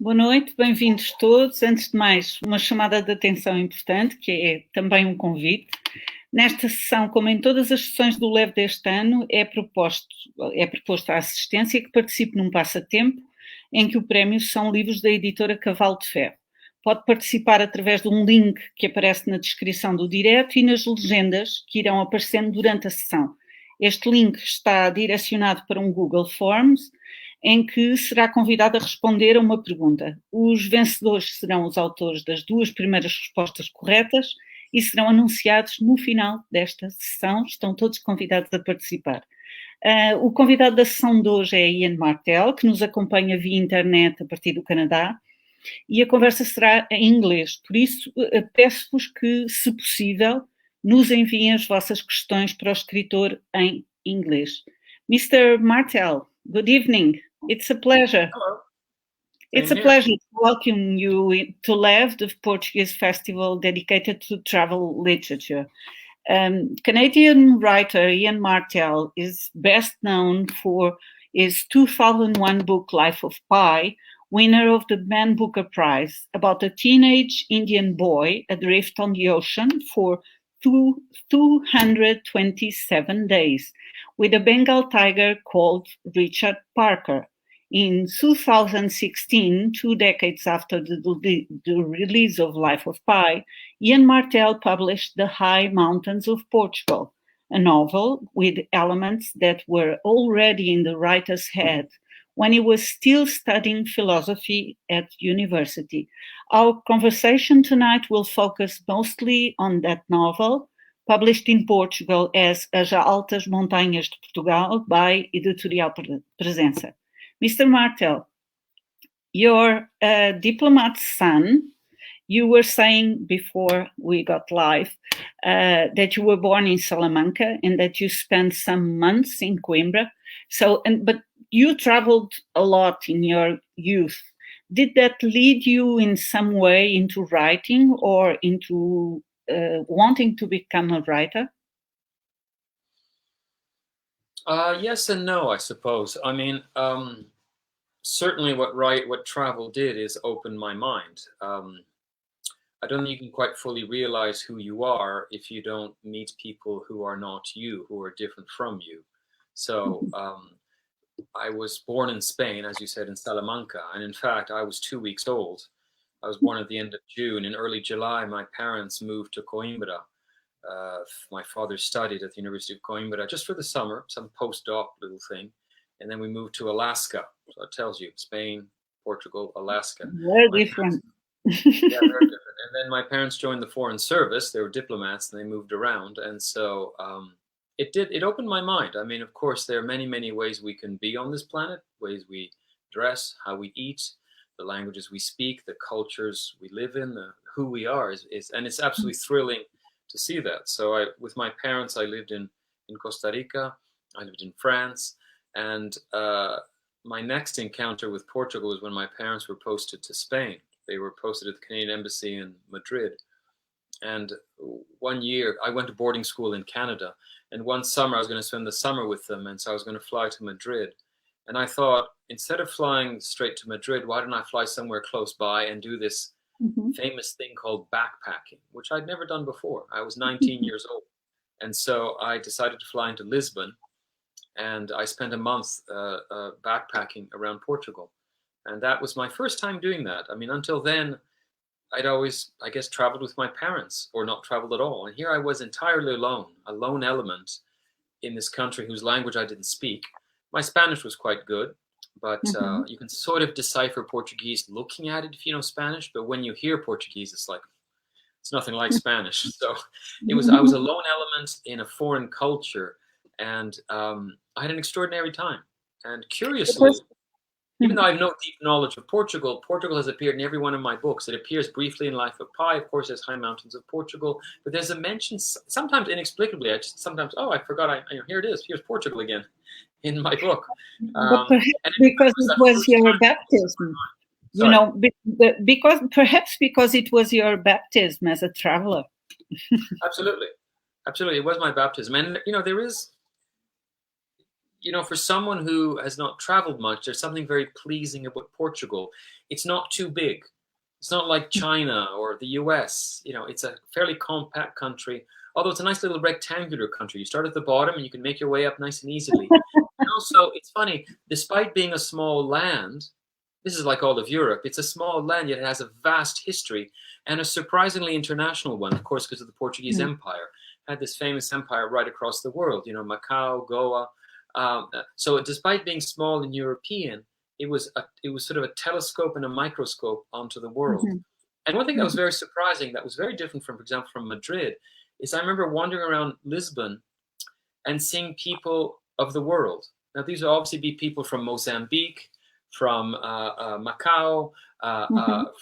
Boa noite, bem-vindos todos. Antes de mais, uma chamada de atenção importante, que é também um convite. Nesta sessão, como em todas as sessões do LEV deste ano, é proposto à assistência que participe num passatempo em que o prémio são livros da editora Cavalo de Ferro. Pode participar através de um link que aparece na descrição do direto e nas legendas que irão aparecendo durante a sessão. Este link está direcionado para um Google Forms, em que será convidado a responder a uma pergunta. Os vencedores serão os autores das 2 primeiras respostas corretas e serão anunciados no final desta sessão. Estão todos convidados a participar. O convidado da sessão de hoje é Yann Martel, que nos acompanha via internet a partir do Canadá, e a conversa será em inglês. Por isso, peço-vos que, se possível, nos enviem as vossas questões para o escritor em inglês. Mr. Martel, good evening. It's a pleasure. Hello. It's a pleasure to welcome you to LEV, the Portuguese festival dedicated to travel literature. Canadian writer Yann Martel is best known for his 2001 book Life of Pi, winner of the Man Booker Prize, about a teenage Indian boy adrift on the ocean for 227 days, with a Bengal tiger called Richard Parker. In 2016, 2 decades after the release of Life of Pi, Yann Martel published The High Mountains of Portugal, a novel with elements that were already in the writer's head when he was still studying philosophy at university. Our conversation tonight will focus mostly on that novel, published in Portugal as As Altas Montanhas de Portugal by Editorial Presença. Mr. Martel, you're a diplomat's son. You were saying before we got live that you were born in Salamanca and that you spent some months in Coimbra. But you traveled a lot in your youth. Did that lead you in some way into writing or into wanting to become a writer? Yes and no, I suppose. I mean, certainly what travel did is open my mind. I don't think you can quite fully realize who you are if you don't meet people who are not you, who are different from you. So I was born in Spain, as you said, in Salamanca. And in fact, I was 2 weeks old. I was born at the end of June. In early July, my parents moved to Coimbra. My father studied at the University of Coimbra just for the summer, some postdoc little thing. And then we moved to Alaska. So it tells you, Spain, Portugal, Alaska. Very different. Yeah, very different. And then my parents joined the Foreign Service. They were diplomats and they moved around. And so it opened my mind. I mean, of course, there are many, many ways we can be on this planet, ways we dress, how we eat, the languages we speak, the cultures we live in, who we are. And it's absolutely thrilling to see that. So with my parents, I lived in Costa Rica. I lived in France. And my next encounter with Portugal was when my parents were posted to Spain. They were posted at the Canadian Embassy in Madrid. And one year, I went to boarding school in Canada. And one summer, I was going to spend the summer with them. And so I was going to fly to Madrid. And I thought, instead of flying straight to Madrid, why don't I fly somewhere close by and do this famous thing called backpacking, which I'd never done before. I was 19 years old. And so I decided to fly into Lisbon. And I spent a month backpacking around Portugal. And that was my first time doing that. I mean, until then, I'd always, I guess, traveled with my parents or not traveled at all. And here I was entirely alone, a lone element in this country whose language I didn't speak. My Spanish was quite good, but you can sort of decipher Portuguese looking at it if you know Spanish. But when you hear Portuguese, it's nothing like Spanish. So I was a lone element in a foreign culture. And I had an extraordinary time. And curiously, even though I have no deep knowledge of Portugal, Portugal has appeared in every one of my books. It appears briefly in Life of Pi. Of course, there's High Mountains of Portugal. But there's a mention, sometimes inexplicably, I forgot, here it is. Here's Portugal again in my book. But perhaps because it was your baptism. You know, because it was your baptism as a traveler. Absolutely. It was my baptism. And, there is... you know, for someone who has not traveled much, there's something very pleasing about Portugal. It's not too big. It's not like China or the US. You know, it's a fairly compact country, although it's a nice little rectangular country. You start at the bottom and you can make your way up nice and easily. And also, it's funny, despite being a small land, this is like all of Europe, it's a small land, yet it has a vast history and a surprisingly international one, of course, because of the Portuguese Empire. Had this famous empire right across the world, you know, Macau, Goa. So despite being small and European, it was sort of a telescope and a microscope onto the world. And one thing that was very surprising, that was very different from, for example, from Madrid, is I remember wandering around Lisbon and seeing people of the world. Now, these would obviously be people from Mozambique, from Macau,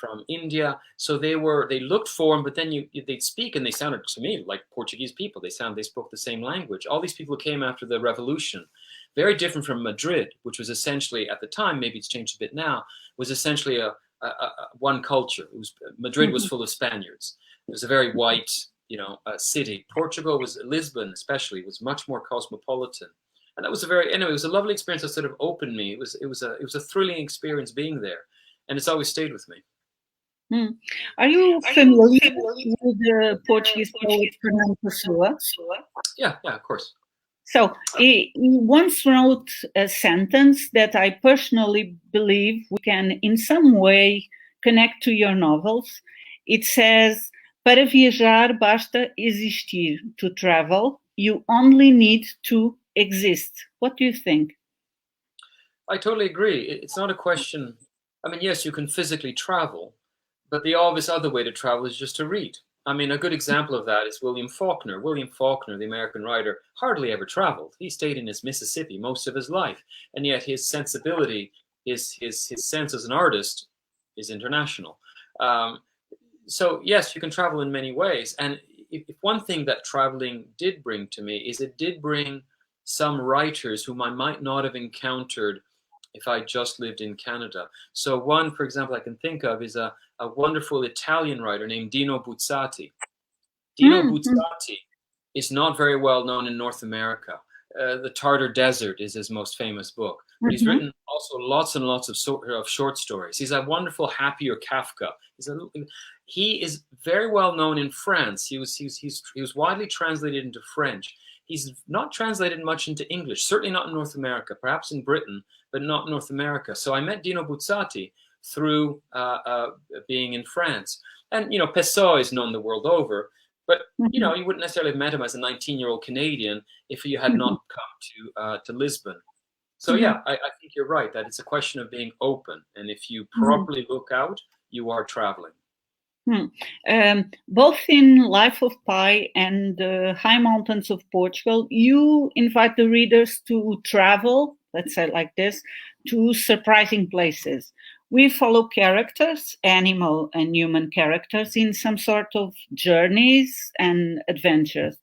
from India. So they looked foreign, but then they'd speak and they sounded to me like Portuguese people. They spoke the same language. All these people came after the revolution. Very different from Madrid, which was essentially at the time, maybe it's changed a bit now, was essentially a one culture. Madrid was full of Spaniards. It was a very white, you know, city. Lisbon especially was much more cosmopolitan. And that was it was a lovely experience that sort of opened me. It was a thrilling experience being there, and it's always stayed with me. Are you familiar with the Portuguese poet Fernando Pessoa? Yeah, of course. So he once wrote a sentence that I personally believe we can in some way connect to your novels. It says, "Para viajar basta existir. To travel, you only need to exist." What do you think? I totally agree. It's not a question. I mean, yes, you can physically travel, but the obvious other way to travel is just to read. I mean, a good example of that is William Faulkner. William Faulkner, the American writer, hardly ever traveled. He stayed in his Mississippi most of his life, and yet his sensibility, his sense as an artist is international. So yes, you can travel in many ways. And if one thing that traveling did bring to me is it did bring some writers whom I might not have encountered if I just lived in Canada. So one, for example, I can think of is a wonderful Italian writer named Dino Buzzati. Dino Buzzati is not very well known in North America. The Tartar Desert is his most famous book. But he's written also lots and lots of short stories. He's a wonderful Happier Kafka. He is very well known in France. He was widely translated into French. He's not translated much into English, certainly not in North America, perhaps in Britain, but not North America. So I met Dino Buzzati through being in France. And, you know, Pessoa is known the world over, but, you know, you wouldn't necessarily have met him as a 19-year-old Canadian if you had not come to Lisbon. So, yeah, I think you're right, that it's a question of being open. And if you properly look out, you are traveling. Both in Life of Pi and the High Mountains of Portugal, you invite the readers to travel, let's say like this, to surprising places. We follow characters, animal and human characters, in some sort of journeys and adventures.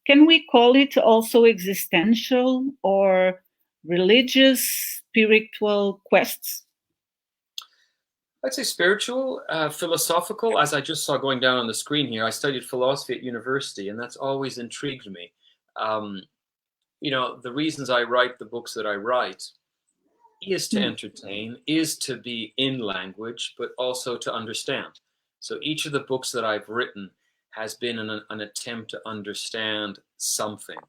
Can we call it also existential or religious, spiritual quests? I'd say spiritual, philosophical, as I just saw going down on the screen here. I studied philosophy at university, and that's always intrigued me. You know, the reasons I write the books that I write is to entertain, is to be in language, but also to understand. So each of the books that I've written has been an attempt to understand something.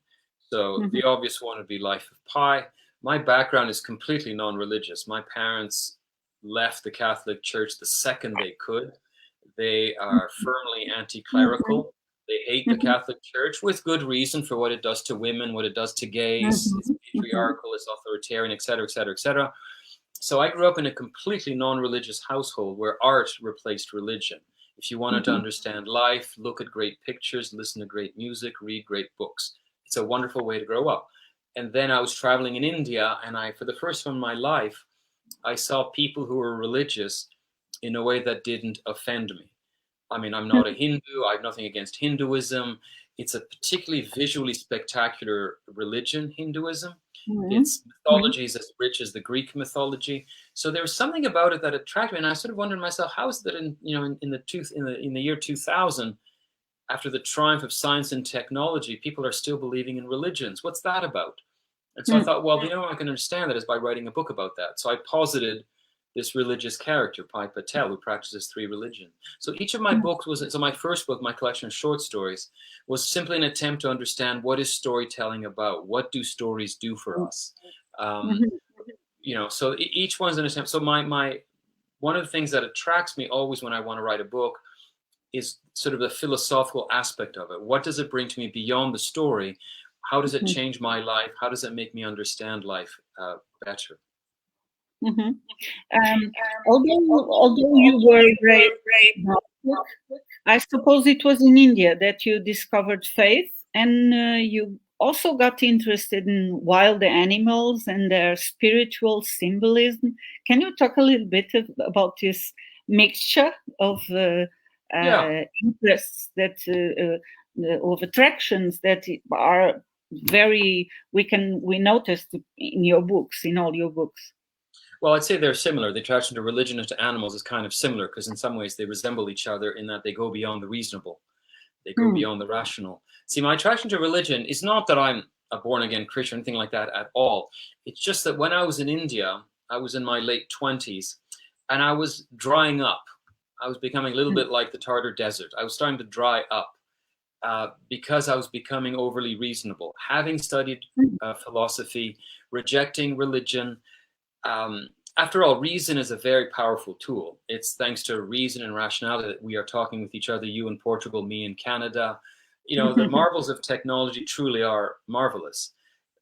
So the obvious one would be Life of Pi. My background is completely non-religious. My parents left the Catholic Church the second they could. They are firmly anti-clerical. They hate the Catholic Church with good reason for what it does to women, what it does to gays. It's patriarchal, it's authoritarian, etc., etc., etc. So I grew up in a completely non-religious household where art replaced religion. If you wanted to understand life, look at great pictures, listen to great music, read great books. It's a wonderful way to grow up. And then I was traveling in India, and for the first time in my life, I saw people who were religious in a way that didn't offend me. I mean, I'm not a Hindu. I have nothing against Hinduism. It's a particularly visually spectacular religion, Hinduism. Its mythology is as rich as the Greek mythology. So there was something about it that attracted me, and I sort of wondered myself, how is it that in the year 2000, after the triumph of science and technology, people are still believing in religions? What's that about? And so I thought, well, the only way I can understand that is by writing a book about that. So I posited this religious character, Pai Patel, who practices 3 religions. So each of my books so my first book, my collection of short stories, was simply an attempt to understand what is storytelling about? What do stories do for us? So each one's an attempt. So one of the things that attracts me always when I want to write a book is sort of the philosophical aspect of it. What does it bring to me beyond the story? How does it change my life? How does it make me understand life better? Although you were raised, I suppose it was in India that you discovered faith, and you also got interested in wild animals and their spiritual symbolism. Can you talk a little bit about this mixture of interests of attractions that are we noticed in your books, in all your books? Well, I'd say they're similar. The attraction to religion and to animals is kind of similar because in some ways they resemble each other in that they go beyond the reasonable. They go beyond the rational. See, my attraction to religion is not that I'm a born-again Christian or anything like that at all. It's just that when I was in India, I was in my late 20s, and I was drying up. I was becoming a little bit like the Tartar Desert. I was starting to dry up because I was becoming overly reasonable. Having studied philosophy, rejecting religion, after all, reason is a very powerful tool. It's thanks to reason and rationality that we are talking with each other, you in Portugal, me in Canada. The marvels of technology truly are marvelous,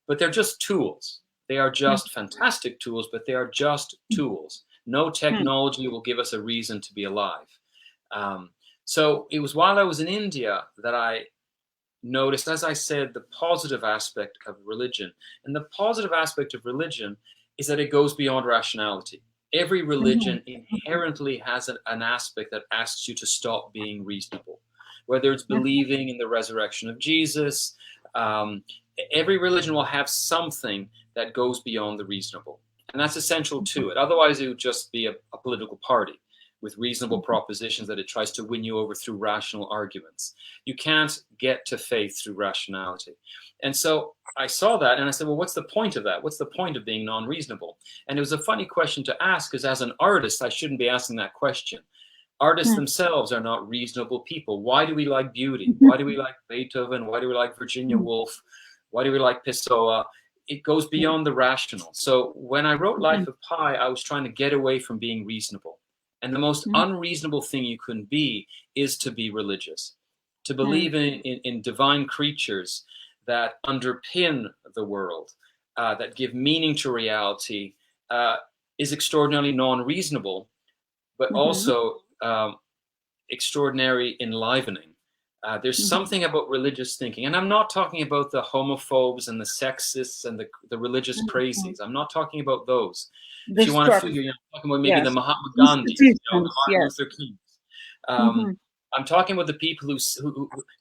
but they're just tools. They are just fantastic tools, but they are just tools. No technology will give us a reason to be alive. So it was while I was in India that I noticed, as I said, the positive aspect of religion. And the positive aspect of religion is that it goes beyond rationality. Every religion inherently has an aspect that asks you to stop being reasonable. Whether it's believing in the resurrection of Jesus, every religion will have something that goes beyond the reasonable. And that's essential to it. Otherwise, it would just be a political party with reasonable propositions that it tries to win you over through rational arguments. You can't get to faith through rationality. And so I saw that and I said, well, what's the point of that? What's the point of being non-reasonable? And it was a funny question to ask because as an artist, I shouldn't be asking that question. Artists themselves are not reasonable people. Why do we like beauty? Why do we like Beethoven? Why do we like Virginia Woolf? Why do we like Pessoa? It goes beyond the rational. So when I wrote Life of Pi, I was trying to get away from being reasonable. And the most unreasonable thing you can be is to be religious, to believe in divine creatures that underpin the world, that give meaning to reality, is extraordinarily non-reasonable, but also extraordinary enlivening. There's something about religious thinking, and I'm not talking about the homophobes and the sexists and the religious crazies. I'm not talking about those. If you want to figure, I'm talking about maybe the Mahatma Gandhi, the Martin Luther King. I'm talking about the people who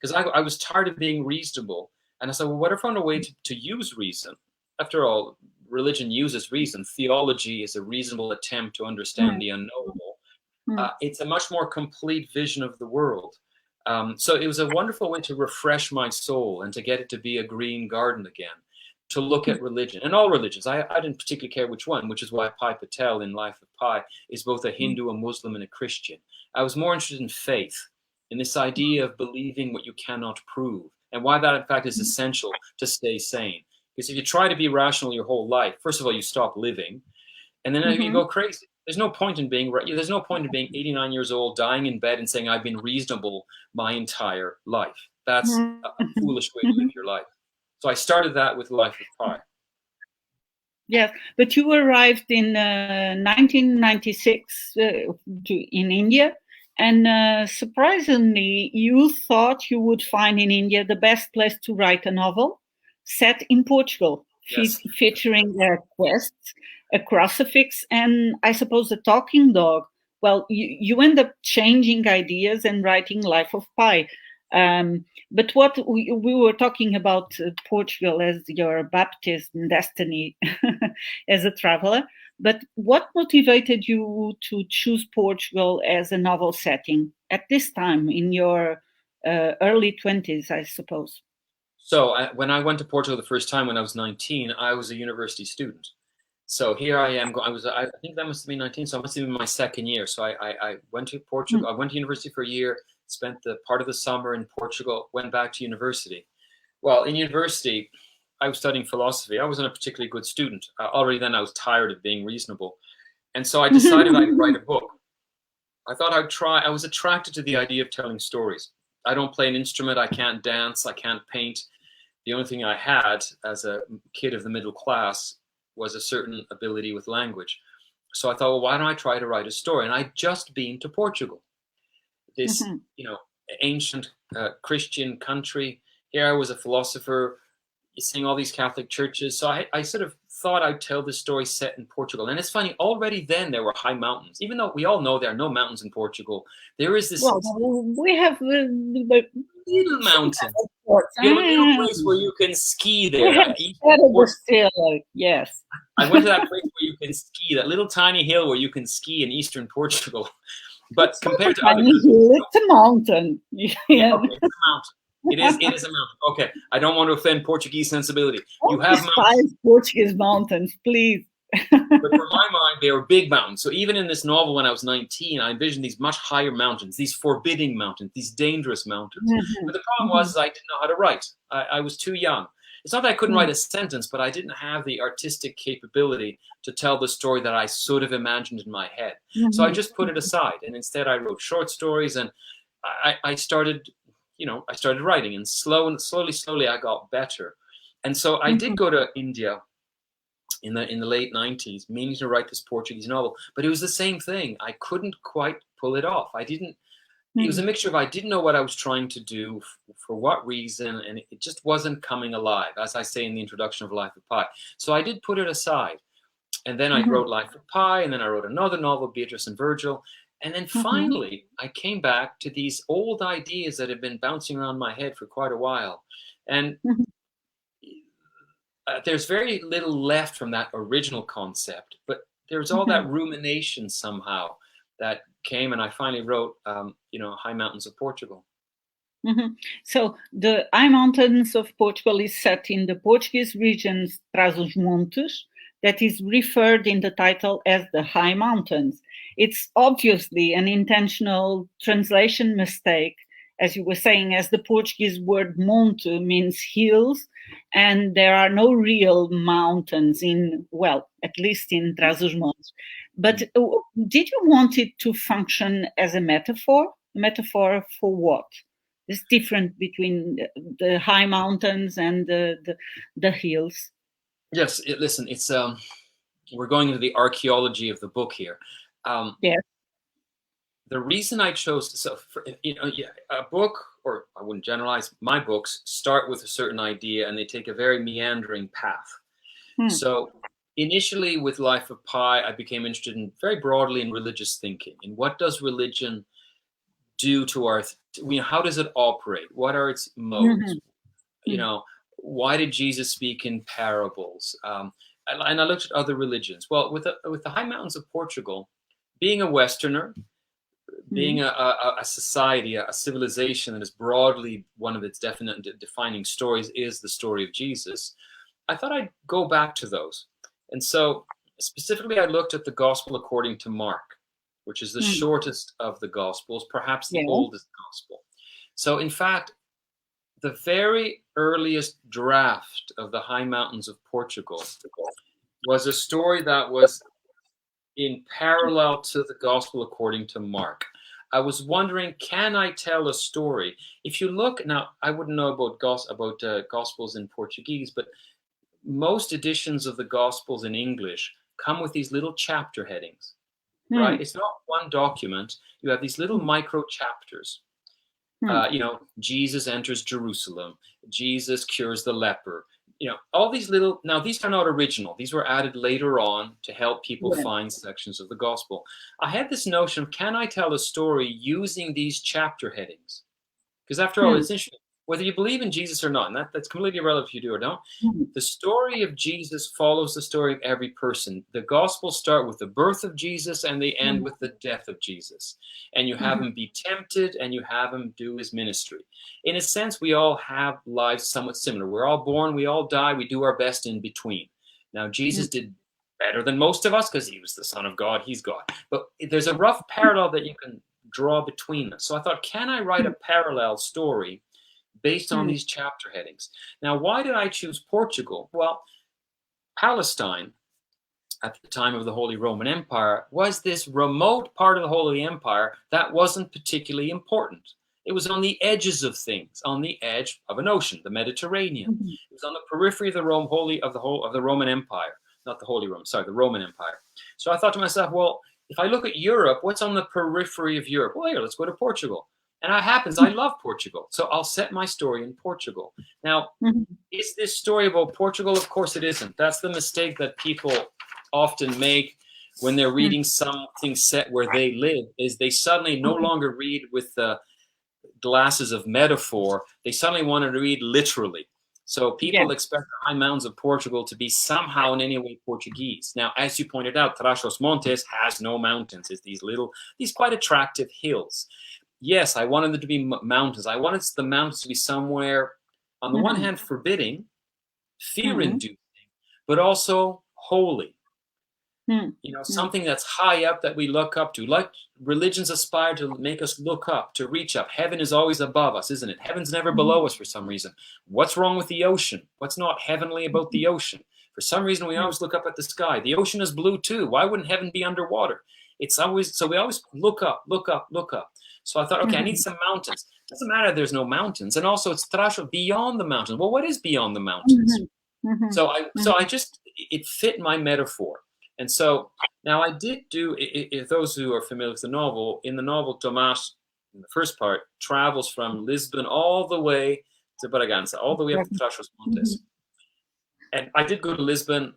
because I was tired of being reasonable, and I said, well, what if I found a way to use reason? After all, religion uses reason. Theology is a reasonable attempt to understand the unknowable. It's a much more complete vision of the world. So it was a wonderful way to refresh my soul and to get it to be a green garden again, to look at religion and all religions. I didn't particularly care which one, which is why Pai Patel in Life of Pi is both a Hindu, a Muslim, and a Christian. I was more interested in faith, in this idea of believing what you cannot prove, and why that, in fact, is essential to stay sane. Because if you try to be rational your whole life, first of all, you stop living, and then you go crazy. There's no point in being 89 years old, dying in bed, and saying I've been reasonable my entire life. That's a foolish way to live your life. So I started that with Life of Pi. Yes, but you arrived in 1996 in India, and surprisingly, you thought you would find in India the best place to write a novel set in Portugal, featuring quests, a crucifix, and I suppose a talking dog. Well, you end up changing ideas and writing Life of Pi. But what we were talking about Portugal as your baptism destiny as a traveler, but what motivated you to choose Portugal as a novel setting at this time in your early 20s, I suppose? So when I went to Portugal the first time when I was 19, I was a university student. So here I am. I think that must have been 19. So I must have been my second year. So I went to Portugal. I went to university for a year. Spent the part of the summer in Portugal. Went back to university. Well, in university, I was studying philosophy. I wasn't a particularly good student. Already then, I was tired of being reasonable, and so I decided I'd write a book. I thought I'd try. I was attracted to the idea of telling stories. I don't play an instrument. I can't dance. I can't paint. The only thing I had as a kid of the middle class was a certain ability with language. So I thought, well, why don't I try to write a story? And I'd just been to Portugal, this, ancient Christian country. Here I was a philosopher, seeing all these Catholic churches. So I sort of thought I'd tell this story set in Portugal. And it's funny, already then there were high mountains. Even though we all know there are no mountains in Portugal, there is this we have little mountain. You have a little place where you can ski there. Yes. I went to that place where you can ski, that little tiny hill where you can ski in eastern Portugal. But compared to other countries, it's a mountain. Yeah. Okay, it's a mountain. It is a mountain. Okay, I don't want to offend Portuguese sensibility. You have mountains. Portuguese mountains, please. But for my mind, they were big mountains. So even in this novel, when I was 19, I envisioned these much higher mountains, these forbidding mountains, these dangerous mountains. But the problem was I didn't know how to write. I was too young. It's not that I couldn't write a sentence, but I didn't have the artistic capability to tell the story that I sort of imagined in my head. So I just put it aside, and instead I wrote short stories, and I started writing, and slowly I got better. And so I did go to India in the late 90s, meaning to write this Portuguese novel, but it was the same thing. I couldn't quite pull it off. It was a mixture of I didn't know what I was trying to do, for what reason, and it just wasn't coming alive, as I say in the introduction of Life of Pi. So I did put it aside. And then I wrote Life of Pi, and then I wrote another novel, Beatrice and Virgil. And then finally, I came back to these old ideas that had been bouncing around my head for quite a while. And there's very little left from that original concept, but there's all that rumination somehow that came, and I finally wrote, High Mountains of Portugal. So the High Mountains of Portugal is set in the Portuguese regions Trás-os-Montes, that is referred in the title as the High Mountains. It's obviously an intentional translation mistake, as you were saying, as the Portuguese word monte means hills, and there are no real mountains at least in Trás-os-Montes. But did you want it to function as a metaphor? A metaphor for what? It's different between the high mountains and the hills. Yes, listen, it's we're going into the archaeology of the book here. Yes. The reason I chose a book, or I wouldn't generalize, my books start with a certain idea and they take a very meandering path. So initially with Life of Pi, I became interested in very broadly in religious thinking, in what does religion do to our, how does it operate? What are its modes? Why did Jesus speak in parables? And I looked at other religions. Well, with the High Mountains of Portugal, being a Westerner, being a society, a civilization that is broadly one of its definite defining stories is the story of Jesus, I thought I'd go back to those. And so specifically, I looked at the Gospel according to Mark, which is the shortest of the Gospels, perhaps the oldest Gospel. So in fact, the very earliest draft of the High Mountains of Portugal was a story that was in parallel to the Gospel according to Mark. I was wondering, can I tell a story? If you look now, I wouldn't know about Gospels in Portuguese, but most editions of the Gospels in English come with these little chapter headings, right? It's not one document. You have these little micro chapters. Jesus enters Jerusalem. Jesus cures the leper. All these little, now these are not original. These were added later on to help people find sections of the gospel. I had this notion of, can I tell a story using these chapter headings? Because after all, it's interesting. whether you believe in Jesus or not, and that's completely irrelevant if you do or don't, the story of Jesus follows the story of every person. The Gospels start with the birth of Jesus and they end with the death of Jesus. And you have him be tempted and you have him do his ministry. In a sense, we all have lives somewhat similar. We're all born, we all die, we do our best in between. Now, Jesus did better than most of us because he was the Son of God, he's God. But there's a rough parallel that you can draw between us. So I thought, can I write a parallel story based on these chapter headings? Now, why did I choose Portugal? Well, Palestine, at the time of the Holy Roman Empire, was this remote part of the Holy Empire that wasn't particularly important. It was on the edges of things, on the edge of an ocean, the Mediterranean. It was on the periphery of the Roman Empire, not the Holy Rome, sorry, the Roman Empire. So I thought to myself, well, if I look at Europe, what's on the periphery of Europe? Well, here, let's go to Portugal. And it happens, I love Portugal. So I'll set my story in Portugal. Now, is this story about Portugal? Of course it isn't. That's the mistake that people often make when they're reading something set where they live, is they suddenly no longer read with the glasses of metaphor. They suddenly want to read literally. So people expect the high mountains of Portugal to be somehow in any way Portuguese. Now, as you pointed out, Trás-os-Montes has no mountains. It's these quite attractive hills. Yes, I wanted them to be mountains. I wanted the mountains to be somewhere, on the one hand, forbidding, fear-inducing, but also holy. You know, something that's high up that we look up to. Like religions aspire to make us look up, to reach up. Heaven is always above us, isn't it? Heaven's never below us for some reason. What's wrong with the ocean? What's not heavenly about the ocean? For some reason, we always look up at the sky. The ocean is blue too. Why wouldn't heaven be underwater? It's always, so we always look up, look up, look up. So I thought, okay, I need some mountains. Doesn't matter if there's no mountains. And also it's beyond the mountains. Well, what is beyond the mountains? So I just, it fit my metaphor. And so now I did do, if those who are familiar with the novel, in the novel, Tomás, in the first part, travels from Lisbon all the way to Bragança, all the way up to Trás-os-Montes. And I did go to Lisbon.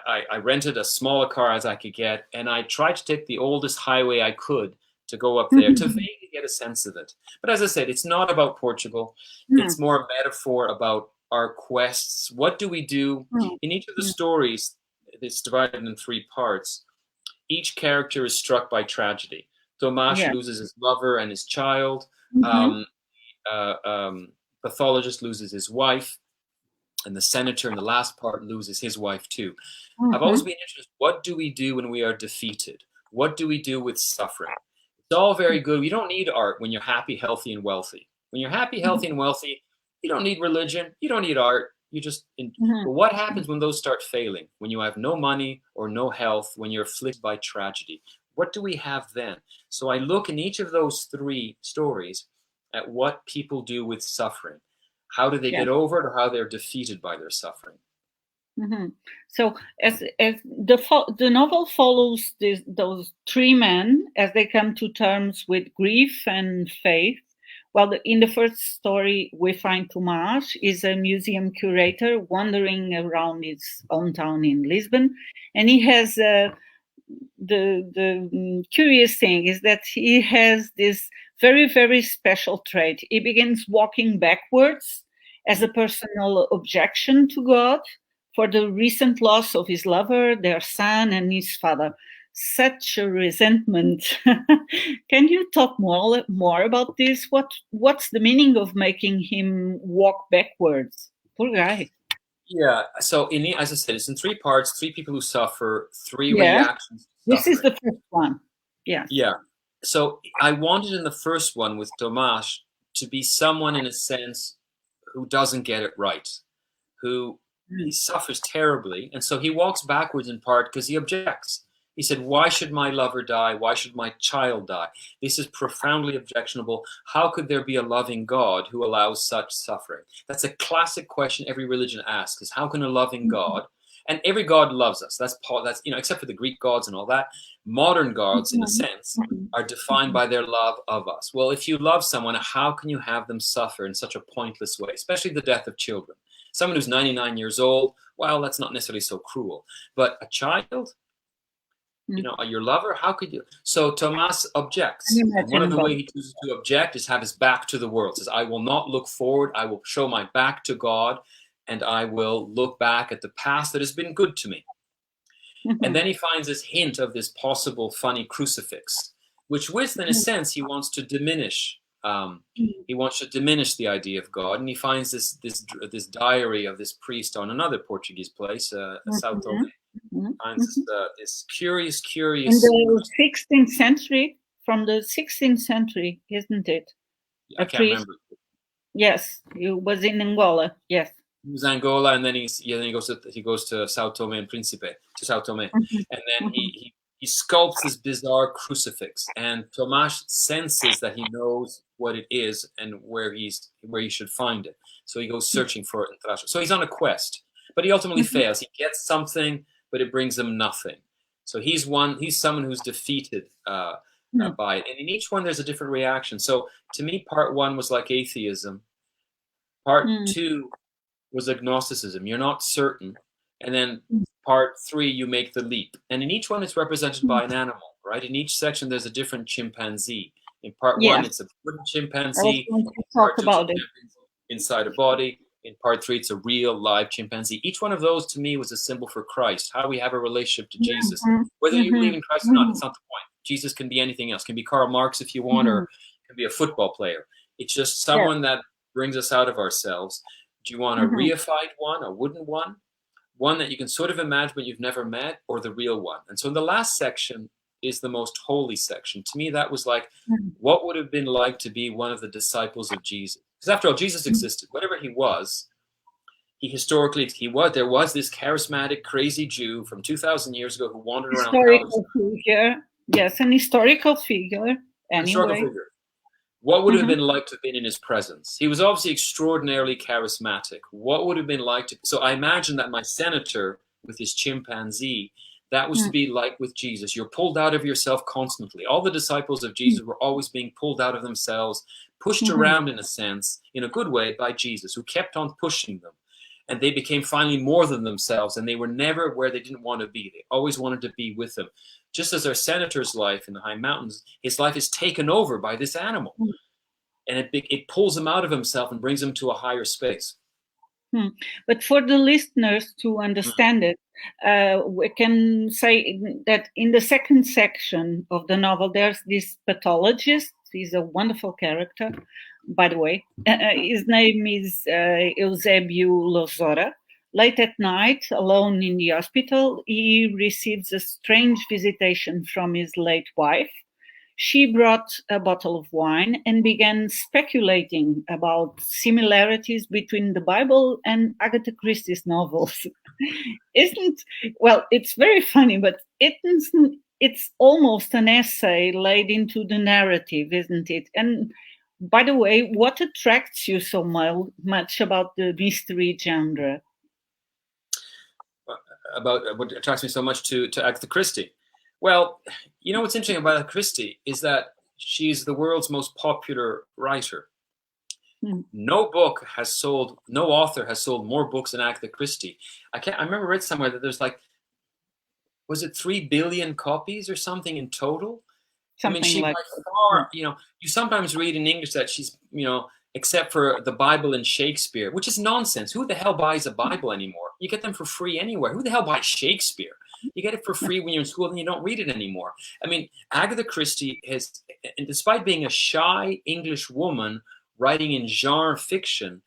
I rented as small a car as I could get, and I tried to take the oldest highway I could to go up there to vaguely get a sense of it. But as I said, it's not about Portugal. It's more a metaphor about our quests. What do we do? In each of the stories, it's divided in three parts. Each character is struck by tragedy. Tomás loses his lover and his child. Pathologist loses his wife. And the senator in the last part loses his wife too. I've always been interested, what do we do when we are defeated? What do we do with suffering? It's all very good. You don't need art when you're happy, healthy, and wealthy. When you're happy, healthy, and wealthy, you don't need religion. You don't need art. You just, but what happens when those start failing? When you have no money or no health, when you're afflicted by tragedy? What do we have then? So I look in each of those three stories at what people do with suffering. How do they get over it, or how they're defeated by their suffering? So as the novel follows those three men as they come to terms with grief and faith. Well, in the first story, we find Tomás is a museum curator wandering around his own town in Lisbon, and he has the curious thing is that he has this very, very special trait. He begins walking backwards as a personal objection to God for the recent loss of his lover, their son, and his father. Such a resentment. Can you talk more about this? What's the meaning of making him walk backwards? Poor guy. Yeah. So as I said, it's in three parts. Three people who suffer. Three reactions. This is the first one. Yeah. Yeah. So I wanted in the first one with Tomás to be someone in a sense who doesn't get it right, who he suffers terribly, and so he walks backwards in part because he objects. He said, why should my lover die? Why should my child die? This is profoundly objectionable. How could there be a loving God who allows such suffering? That's a classic question every religion asks, is how can a loving God, and every God loves us. That's except for the Greek gods and all that. Modern gods, in a sense, are defined by their love of us. Well, if you love someone, how can you have them suffer in such a pointless way, especially the death of children? Someone who's 99 years old, well, that's not necessarily so cruel. But a child, You know, your lover, how could you? So Tomas objects. And one of the ways he chooses to object is have his back to the world. Says, I will not look forward. I will show my back to God, and I will look back at the past that has been good to me. And then he finds this hint of this possible funny crucifix, which with, in a sense, he wants to diminish. He wants to diminish the idea of God, and he finds this diary of this priest on another Portuguese place, Sao Tome. Finds this curious. In the 16th century, from the 16th century, isn't it? I can't remember. Yes, he was in Angola. Yes. He was Angola, and then he goes to Sao Tome and Principe, to Sao Tome, and then he sculpts this bizarre crucifix, and Tomas senses that he knows what it is and where he should find it. So he goes searching for it in Thracia. So he's on a quest, but he ultimately fails. He gets something, but it brings him nothing. So he's someone who's defeated by it, and in each one there's a different reaction. So to me, part 1 was like atheism. Part 2 was agnosticism. You're not certain. And then part 3, you make the leap. And in each one, it's represented by an animal, right? In each section, there's a different chimpanzee. In part 1, it's a wooden chimpanzee. Talk about it. Inside a body. In part 3, it's a real live chimpanzee. Each one of those, to me, was a symbol for Christ, how we have a relationship to Jesus. Whether you believe in Christ or not, it's not the point. Jesus can be anything else. Can be Karl Marx if you want, or can be a football player. It's just someone that brings us out of ourselves. Do you want a reified one, a wooden one that you can sort of imagine but you've never met, or the real one? And so in the last section is the most holy section. To me, that was like, what would have been like to be one of the disciples of Jesus? Because after all, Jesus existed. Whatever he was, there was this charismatic, crazy Jew from 2,000 years ago who wandered around. Historical figure. Yes, an historical figure. Anyway. Historical figure. What would it have been like to have been in his presence? He was obviously extraordinarily charismatic. What would it have been like to... So I imagine that my senator with his chimpanzee, that was to be like with Jesus. You're pulled out of yourself constantly. All the disciples of Jesus were always being pulled out of themselves, pushed around in a sense, in a good way, by Jesus, who kept on pushing them. And they became finally more than themselves, and they were never where they didn't want to be. They always wanted to be with him. Just as our senator's life in the high mountains, his life is taken over by this animal. And it pulls him out of himself and brings him to a higher space. But for the listeners to understand it, we can say that in the second section of the novel, there's this pathologist. He's a wonderful character, by the way. His name is Eusébio Losora. Late at night, alone in the hospital, he receives a strange visitation from his late wife. She brought a bottle of wine and began speculating about similarities between the Bible and Agatha Christie's novels. It's very funny, but it's almost an essay laid into the narrative, isn't it? And by the way, what attracts you so much about the mystery genre? About what attracts me so much to Agatha Christie? Well, you know what's interesting about Agatha Christie is that she's the world's most popular writer. No author has sold more books than Agatha Christie. I remember read somewhere that there's like, was it 3 billion copies or something in total? By far, you sometimes read in English that she's, except for the Bible and Shakespeare, which is nonsense. Who the hell buys a Bible anymore? You get them for free anywhere. Who the hell buys Shakespeare? You get it for free when you're in school and you don't read it anymore. Agatha Christie has, and despite being a shy English woman writing in genre fiction,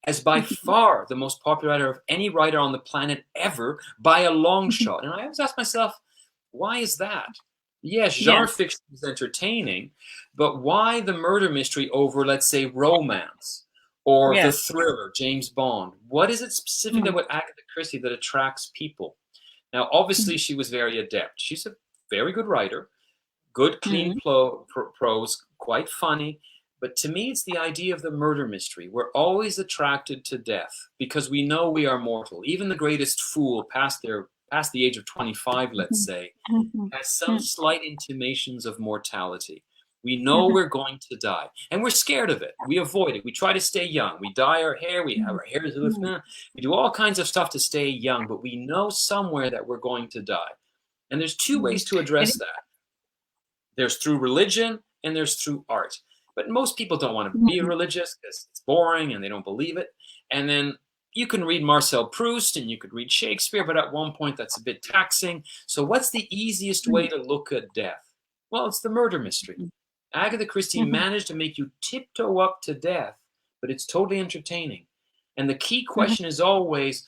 as by far the most popular writer of any writer on the planet ever by a long shot. And I always ask myself, why is that? Yes, genre fiction is entertaining, but why the murder mystery over, let's say, romance or the thriller, James Bond? What is it specifically about Agatha Christie that attracts people? Now, obviously, she was very adept. She's a very good writer, good, clean prose, quite funny. But to me, it's the idea of the murder mystery. We're always attracted to death because we know we are mortal. Even the greatest fool past the age of 25, let's say, has some slight intimations of mortality. We know we're going to die, and we're scared of it. We avoid it. We try to stay young. We dye our hair. We have our hair. We do all kinds of stuff to stay young, but we know somewhere that we're going to die. And there's two ways to address that. There's through religion and there's through art. But most people don't want to be religious because it's boring and they don't believe it. And then you can read Marcel Proust and you could read Shakespeare, but at one point that's a bit taxing. So what's the easiest way to look at death? Well, it's the murder mystery. Agatha Christie managed to make you tiptoe up to death, but it's totally entertaining. And the key question is always,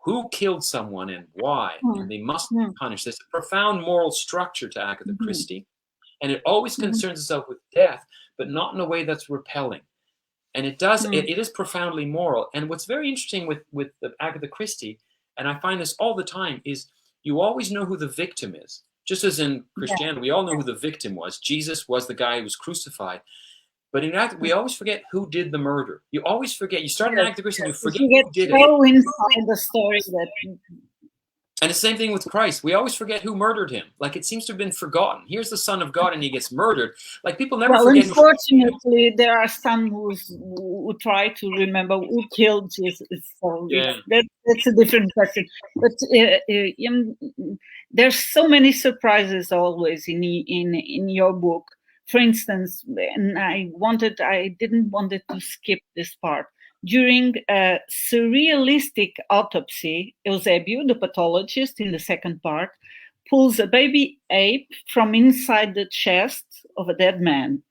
who killed someone and why? And they must be punished. There's a profound moral structure to Agatha Christie. And it always concerns itself with death, but not in a way that's repelling. And it does, it is profoundly moral. And what's very interesting with Agatha Christie, and I find this all the time, is you always know who the victim is. Just as in Christianity, we all know who the victim was. Jesus was the guy who was crucified. But in Agatha, we always forget who did the murder. You always forget. You start an Agatha Christie and you forget who did it. Inside the story that... And the same thing with Christ. We always forget who murdered him. Like, it seems to have been forgotten. Here's the Son of God and he gets murdered. Like, people never forget. Unfortunately, there are some who try to remember who killed Jesus. So that's a different question. But there's so many surprises always in your book. For instance, and I didn't want to skip this part. During a surrealistic autopsy, Eusebio, the pathologist in the second part, pulls a baby ape from inside the chest of a dead man.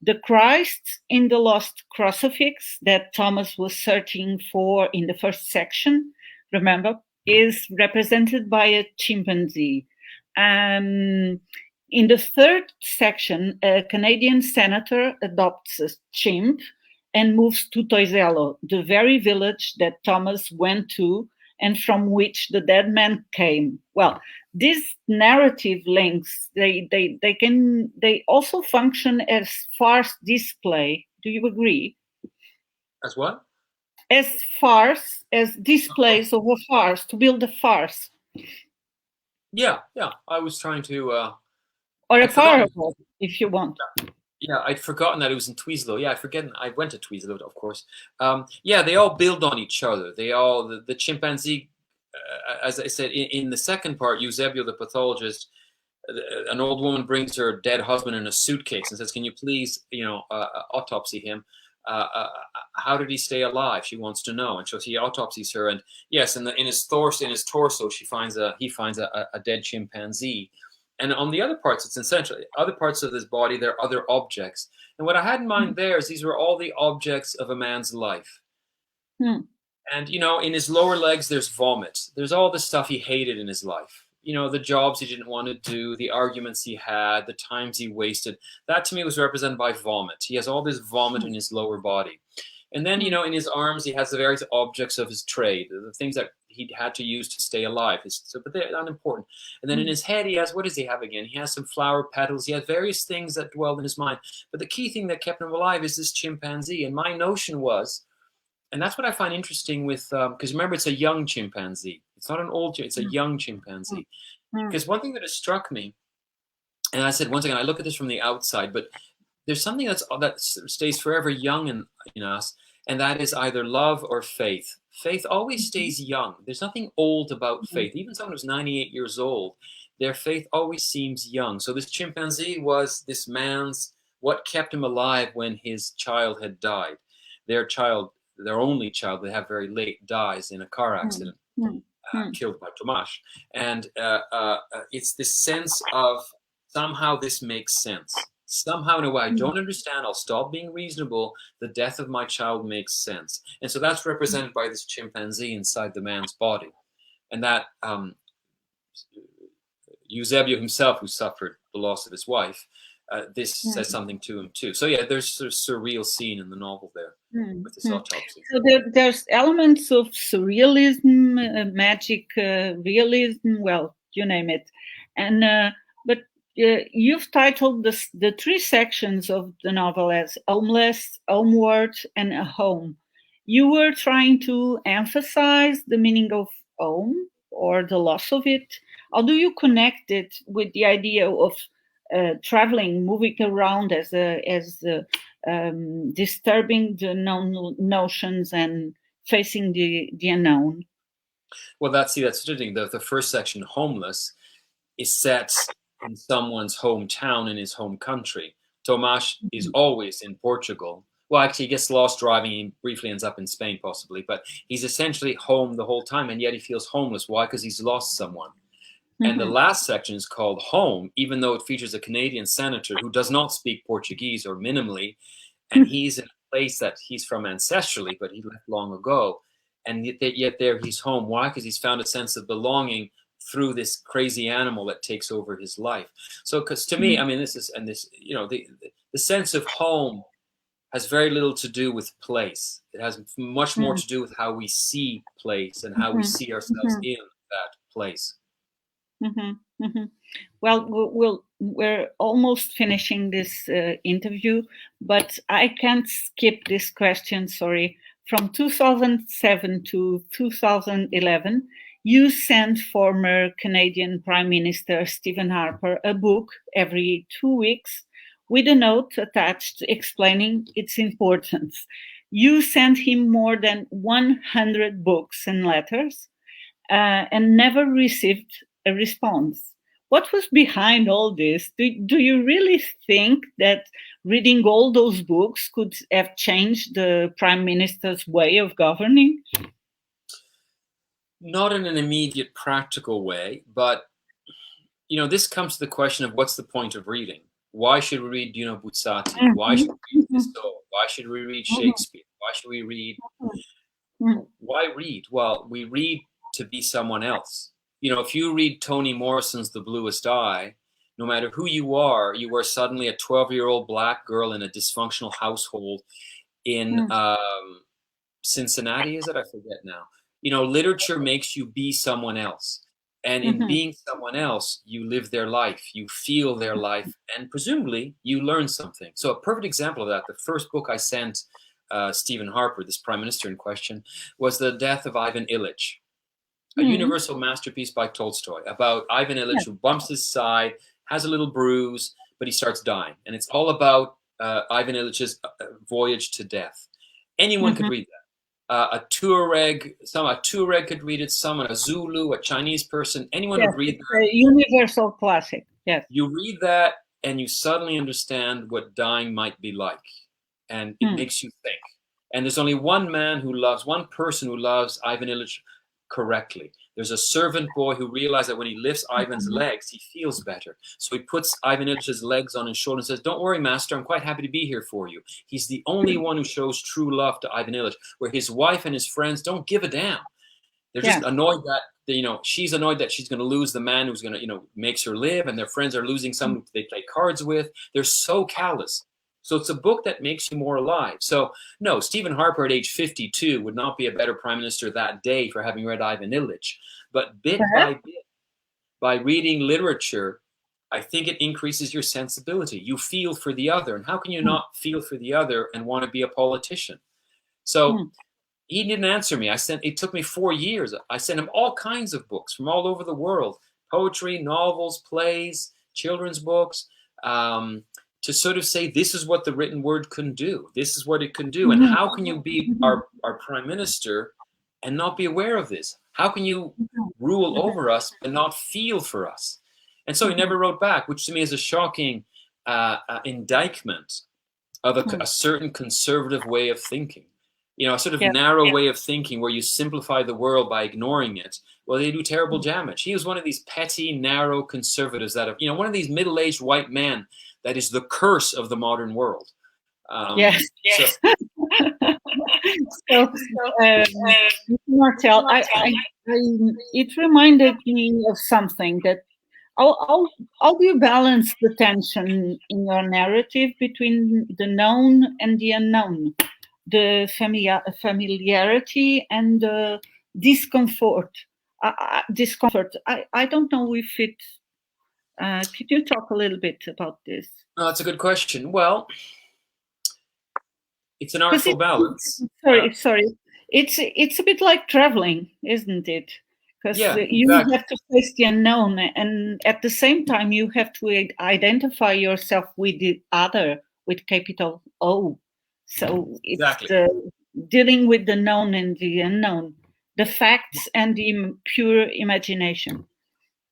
The Christ in the lost crucifix that Thomas was searching for in the first section, remember, is represented by a chimpanzee. In the third section, a Canadian senator adopts a chimp and moves to Toiselo, the very village that Thomas went to and from which the dead man came. Well, these narrative links, they also function as farce display. Do you agree? As what? As farce, as displays of a farce, to build a farce. Yeah. I was trying to... or a parable, if you want. Yeah, I'd forgotten that it was in Twieslow. Yeah, I went to Twieslow, of course. They all build on each other. They all, the chimpanzee, as I said, in the second part, Eusebio, the pathologist, an old woman brings her dead husband in a suitcase and says, can you please, autopsy him? How did he stay alive? She wants to know. And so he autopsies her. And yes, in his torso, he finds a dead chimpanzee. And on the other parts, it's essential. Other parts of this body, there are other objects. And what I had in mind there is these were all the objects of a man's life. And, in his lower legs, there's vomit. There's all the stuff he hated in his life. The jobs he didn't want to do, the arguments he had, the times he wasted. That, to me, was represented by vomit. He has all this vomit in his lower body. And then, in his arms, he has the various objects of his trade, the things that he had to use to stay alive. But they're unimportant. And then in his head, he has, what does he have again? He has some flower petals. He has various things that dwell in his mind. But the key thing that kept him alive is this chimpanzee. And my notion was, and that's what I find interesting with, because remember, it's a young chimpanzee. It's not an old, it's a young chimpanzee. Because one thing that has struck me, and I said, once again, I look at this from the outside, but there's something that stays forever young in us, and that is either love or faith. Faith always stays young. There's nothing old about faith. Even someone who's 98 years old, their faith always seems young. So this chimpanzee was this man's, what kept him alive when his child had died. Their only child, they have very late, dies in a car accident, killed by Tomasz. And it's this sense of somehow this makes sense. Somehow, in a way I don't understand, I'll stop being reasonable. The death of my child makes sense. And so that's represented by this chimpanzee inside the man's body. And that Eusebio himself, who suffered the loss of his wife, this says something to him too. So yeah, there's a surreal scene in the novel there with this autopsy. So there's elements of surrealism, magic, realism, well, you name it. And but you've titled the three sections of the novel as Homeless, Homeward, and A Home. You were trying to emphasize the meaning of home or the loss of it. How do you connect it with the idea of traveling, moving around as disturbing the known notions and facing the unknown? Well, that's interesting. The first section, Homeless, is set in someone's hometown in his home country. Tomás is always in Portugal. Well, actually, he gets lost driving. He briefly ends up in Spain, possibly. But he's essentially home the whole time, and yet he feels homeless. Why? Because he's lost someone. And the last section is called Home, even though it features a Canadian senator who does not speak Portuguese or minimally. And he's in a place that he's from ancestrally, but he left long ago. And yet there he's home. Why? Because he's found a sense of belonging through this crazy animal that takes over his life. So, because to me, I mean, the sense of home has very little to do with place. It has much more to do with how we see place and how we see ourselves in that place. Well, we're almost finishing this interview, but I can't skip this question, sorry. From 2007 to 2011, you sent former Canadian Prime Minister Stephen Harper a book every 2 weeks with a note attached explaining its importance. You sent him more than 100 books and letters and never received a response. What was behind all this? Do you really think that reading all those books could have changed the Prime Minister's way of governing? Not in an immediate practical way, but this comes to the question of what's the point of reading? Why should we read Dino Buzzati? Why should we read Rousseau? Why should we read Shakespeare? Why should we read? Why read? Well, we read to be someone else. If you read Toni Morrison's The Bluest Eye, no matter who you are suddenly a 12-year-old black girl in a dysfunctional household in Cincinnati, is it? I forget now. Literature makes you be someone else. And in being someone else, you live their life, you feel their life, and presumably you learn something. So a perfect example of that, the first book I sent Stephen Harper, this prime minister in question, was The Death of Ivan Ilyich, a universal masterpiece by Tolstoy about Ivan Ilyich who bumps his side, has a little bruise, but he starts dying. And it's all about Ivan Ilyich's voyage to death. Anyone could read that. A Tuareg could read it, a Zulu, a Chinese person, anyone would read that. A universal classic, yes. You read that and you suddenly understand what dying might be like. And it makes you think. And there's only one person who loves Ivan Ilyich correctly. There's a servant boy who realized that when he lifts Ivan's legs, he feels better. So he puts Ivan Ilyich's legs on his shoulder and says, "Don't worry, master, I'm quite happy to be here for you." He's the only one who shows true love to Ivan Ilyich, where his wife and his friends don't give a damn. They're just annoyed that, she's annoyed that she's going to lose the man who's going to, makes her live, and their friends are losing someone they play cards with. They're so callous. So it's a book that makes you more alive. So no, Stephen Harper at age 52 would not be a better prime minister that day for having read Ivan Ilyich. But bit by bit, by reading literature, I think it increases your sensibility. You feel for the other. And how can you not feel for the other and want to be a politician? So he didn't answer me. It took me 4 years. I sent him all kinds of books from all over the world, poetry, novels, plays, children's books, to sort of say, this is what the written word can do. This is what it can do. And how can you be our prime minister and not be aware of this? How can you rule over us and not feel for us? And so he never wrote back, which to me is a shocking indictment of a certain conservative way of thinking. A sort of narrow way of thinking where you simplify the world by ignoring it. Well, they do terrible damage. He was one of these petty, narrow conservatives that have, one of these middle-aged white men that is the curse of the modern world. Yes. So, Martel, it reminded me of something that how do you balance the tension in your narrative between the known and the unknown, the familiarity and the discomfort? I don't know if it. Could you talk a little bit about this? Oh, that's a good question. Well, it's an artful balance. Sorry. It's a bit like traveling, isn't it? Because you have to face the unknown, and at the same time you have to identify yourself with the other, with capital O. So it's dealing with the known and the unknown, the facts and the pure imagination.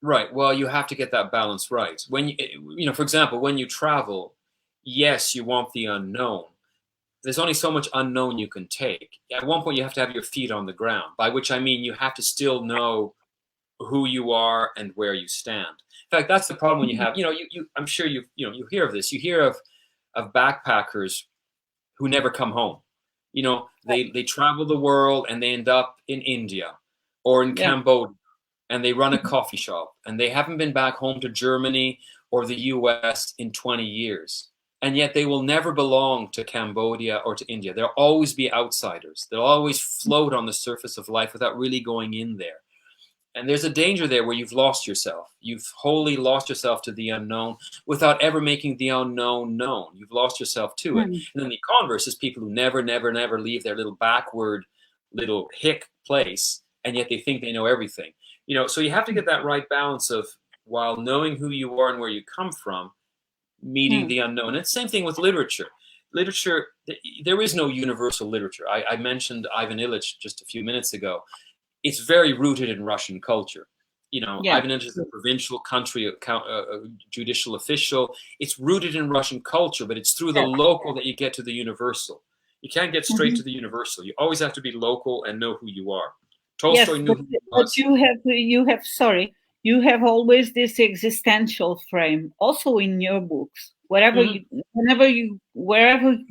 Right. Well, you have to get that balance right. When for example, when you travel, yes, you want the unknown. There's only so much unknown you can take. At one point, you have to have your feet on the ground, by which I mean you have to still know who you are and where you stand. In fact, that's the problem when you have, I'm sure you hear of this. You hear of backpackers who never come home. They travel the world and they end up in India or in Cambodia, and they run a coffee shop, and they haven't been back home to Germany or the US in 20 years. And yet they will never belong to Cambodia or to India. They'll always be outsiders. They'll always float on the surface of life without really going in there. And there's a danger there where you've lost yourself. You've wholly lost yourself to the unknown without ever making the unknown known. You've lost yourself to it. And then the converse is people who never, never, never leave their little backward, little hick place, and yet they think they know everything. So you have to get that right balance of, while knowing who you are and where you come from, meeting the unknown. And it's the same thing with literature. Literature, there is no universal literature. I mentioned Ivan Illich just a few minutes ago. It's very rooted in Russian culture. Ivan Illich is a provincial country, a judicial official. It's rooted in Russian culture, but it's through the local that you get to the universal. You can't get straight to the universal. You always have to be local and know who you are. Tolstoy knew who he was. But you have always this existential frame also in your books. Wherever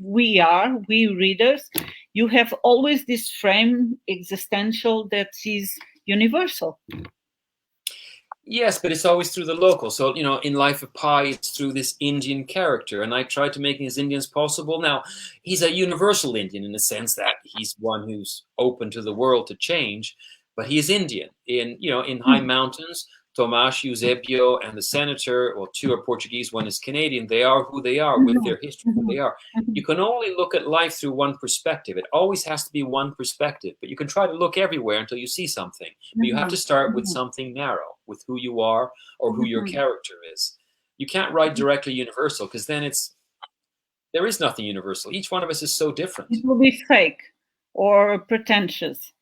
we are, we readers, you have always this frame existential that is universal. Yes, but it's always through the local. So, in Life of Pi, it's through this Indian character, and I tried to make him as Indian as possible. Now, he's a universal Indian in the sense that he's one who's open to the world to change, but he is Indian. In High Mountains, Tomás Eusébio and the senator, well, two are Portuguese, one is Canadian. They are who they are with their history, who they are. You can only look at life through one perspective. It always has to be one perspective, but you can try to look everywhere until you see something. But you have to start with something narrow, with who you are or who your character is. You can't write directly universal, because then there is nothing universal. Each one of us is so different. It will be fake or pretentious.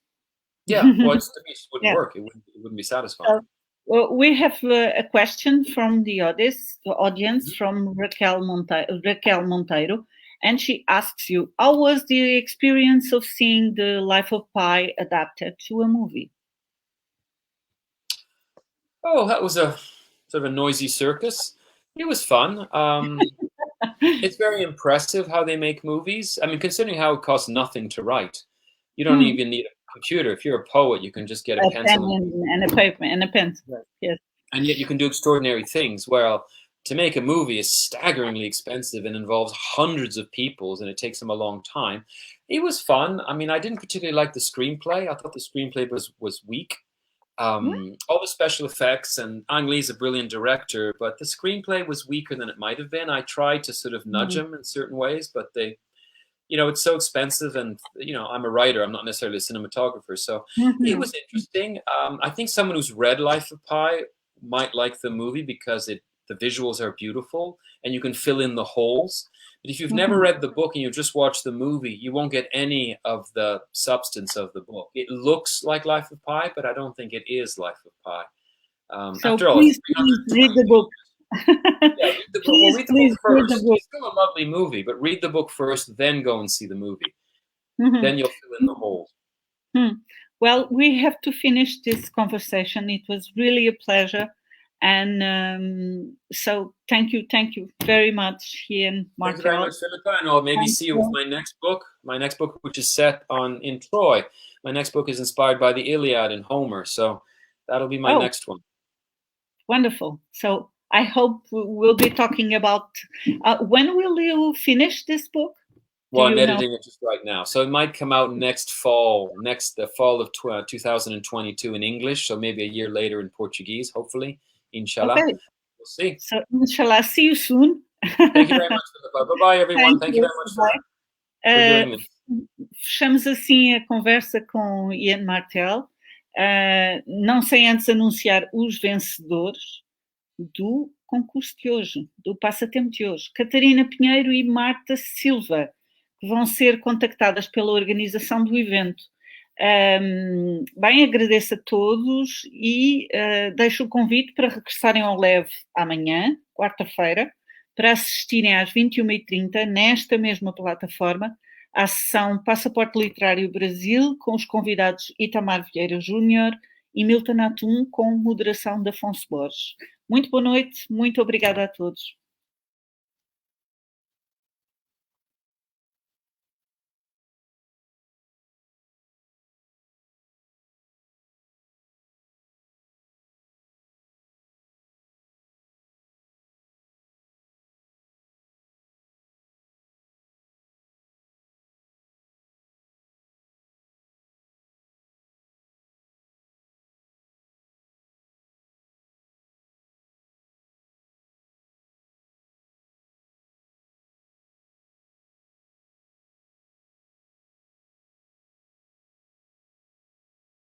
Yeah, well, it wouldn't work. It wouldn't be satisfying. We have a question from the audience from Raquel Monteiro, and she asks you, how was the experience of seeing the Life of Pi adapted to a movie? Oh, that was a sort of a noisy circus. It was fun. It's very impressive how they make movies. I mean, considering how it costs nothing to write, you don't even need a computer. If you're a poet, you can just get a pencil and a paper and a pencil. Right. Yes. And yet you can do extraordinary things. Well, to make a movie is staggeringly expensive and involves hundreds of people, and it takes them a long time. It was fun. I mean, I didn't particularly like the screenplay. I thought the screenplay was weak. All the special effects, and Ang Lee's a brilliant director, but the screenplay was weaker than it might have been. I tried to sort of nudge him in certain ways, but it's so expensive, and I'm a writer. I'm not necessarily a cinematographer, so it was interesting. I think someone who's read Life of Pi might like the movie because the visuals are beautiful and you can fill in the holes. But if you've never read the book and you just watch the movie, you won't get any of the substance of the book. It looks like Life of Pi, but I don't think it is Life of Pi. So after all, please read the book. Read the book. Well, read the book first. It's still a lovely movie, but read the book first, then go and see the movie. Then you'll fill in the holes. Well, we have to finish this conversation. It was really a pleasure. And so thank you very much, Yann Martel. Thank you very much, Filipa, and I'll maybe see you with my next book, which is set in Troy. My next book is inspired by the Iliad and Homer, so that'll be my next one. Wonderful. So I hope we'll be talking about, when will you finish this book? Well, I'm editing it just right now. So it might come out the fall of 2022 in English, so maybe a year later in Portuguese, hopefully. Inshallah. Okay. We'll see. So, inshallah, see you soon. Thank you very much. Bye-bye, everyone. Thank you very much for doing this. Fechamos assim a conversa com Yann Martel, não sem antes anunciar os vencedores do concurso de hoje, do passatempo de hoje. Catarina Pinheiro e Marta Silva, que vão ser contactadas pela organização do evento Bem, agradeço a todos e deixo o convite para regressarem ao Leve amanhã, quarta-feira, para assistirem às 21h30, nesta mesma plataforma, à sessão Passaporte Literário Brasil, com os convidados Itamar Vieira Júnior e Milton Atum, com moderação de Afonso Borges. Muito boa noite, muito obrigada a todos.